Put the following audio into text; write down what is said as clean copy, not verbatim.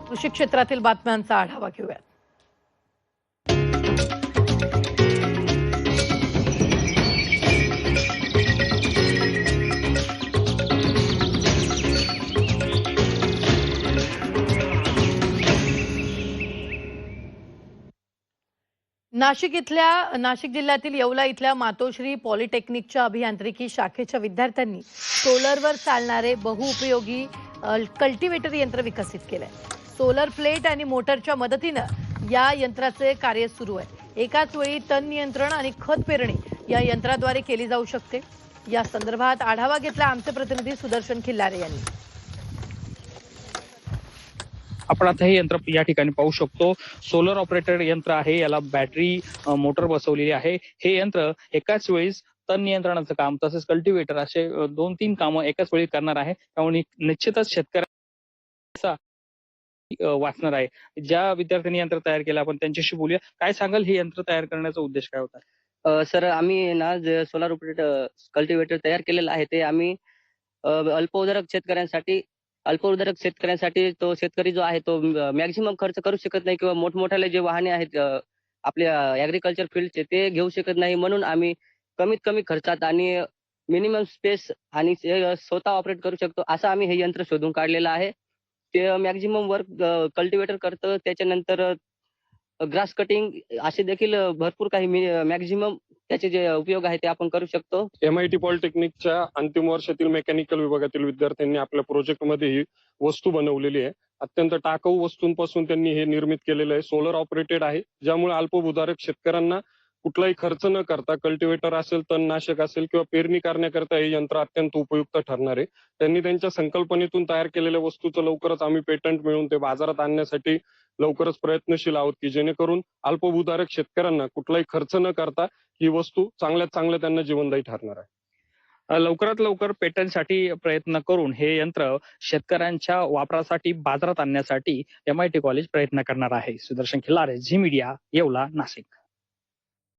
कृषी क्षेत्रातील बातम्यांचा आढावा घेऊयात. नाशिक जिल्ह्यातील येवला इथल्या मातोश्री पॉलिटेक्निकच्या अभियांत्रिकी शाखेच्या विद्यार्थ्यांनी सोलरवर चालणारे बहुउपयोगी कल्टिवेटर यंत्र विकसित केलंय. सोलर प्लेट आणि मोटरच्या मदतीनं या यंत्राचे कार्य सुरू आहे. एकाच वेळी तण नियंत्रण आणि खत पेरणी या यंत्राद्वारे केली जाऊ शकते. या संदर्भात आढावा घेतला आमचे प्रतिनिधी सुदर्शन खिल्लारे यांनी. आपण आता हे यंत्र या ठिकाणी पाहू शकतो. सोलर ऑपरेटेड यंत्र आहे. याला बॅटरी मोटर बसवलेली आहे. हे यंत्र एकाच वेळेस तण नियंत्रणाचं काम तसेच कल्टिवेटर असे 2-3 कामं एकाच वेळी करणार आहे. त्यामुळे निश्चितच शेतकऱ्याचा वाचणार आहे. ज्या विद्यार्थ्यांनी यंत्र तयार केलं आपण त्यांच्याशी बोलूया. काय सांगाल, हे यंत्र तयार करण्याचा उद्देश काय होता? सर, आम्ही ना जे सोलार ऑपरेटेड कल्टिवेटर तयार केलेलं आहे ते आम्ही अल्पउदरक शेतकऱ्यांसाठी तो शेतकरी जो आहे तो मॅक्झिमम खर्च करू शकत नाही किंवा मोठमोठाले जे वाहने आहेत आपल्या ऍग्रीकल्चर फील्डचे ते घेऊ शकत नाही, म्हणून आम्ही कमीत कमी खर्चात आणि मिनिमम स्पेस आणि स्वतः ऑपरेट करू शकतो असं आम्ही हे यंत्र शोधून काढलेलं आहे. ते मॅक्झिमम वर्क कल्टिवेटर करतं. त्याच्यानंतर ग्रास कटिंग असे देखील भरपूर काही मॅक्झिमम त्याचे जे उपयोग आहे ते आपण करू शकतो. MIT पॉलिटेक्निकच्या अंतिम वर्षातील मेकॅनिकल विभागातील विद्यार्थ्यांनी आपल्या प्रोजेक्टमध्ये ही वस्तू बनवलेली आहे. अत्यंत टाकाऊ वस्तूंपासून त्यांनी हे निर्मित केलेलं आहे. सोलर ऑपरेटेड आहे, ज्यामुळे अल्पभूधारक शेतकऱ्यांना कुठलाही खर्च न करता कल्टिवेटर असेल, तणनाशक असेल किंवा पेरणी करण्याकरता हे यंत्र अत्यंत उपयुक्त ठरणार आहे. त्यांनी त्यांच्या संकल्पनेतून तयार केलेल्या वस्तूचं लवकरच आम्ही पेटंट मिळवून ते बाजारात आणण्यासाठी लवकरच प्रयत्नशील आहोत की जेणेकरून अल्पभूधारक शेतकऱ्यांना कुठलाही खर्च न करता ही वस्तू चांगल्यात चांगल्या त्यांना जीवनदायी ठरणार आहे. लवकरात लवकर पेटंटसाठी प्रयत्न करून हे यंत्र शेतकऱ्यांच्या वापरासाठी बाजारात आणण्यासाठी MIT कॉलेज प्रयत्न करणार आहे. Sudarshan Khillare, Zee Media, Yeola, Nashik.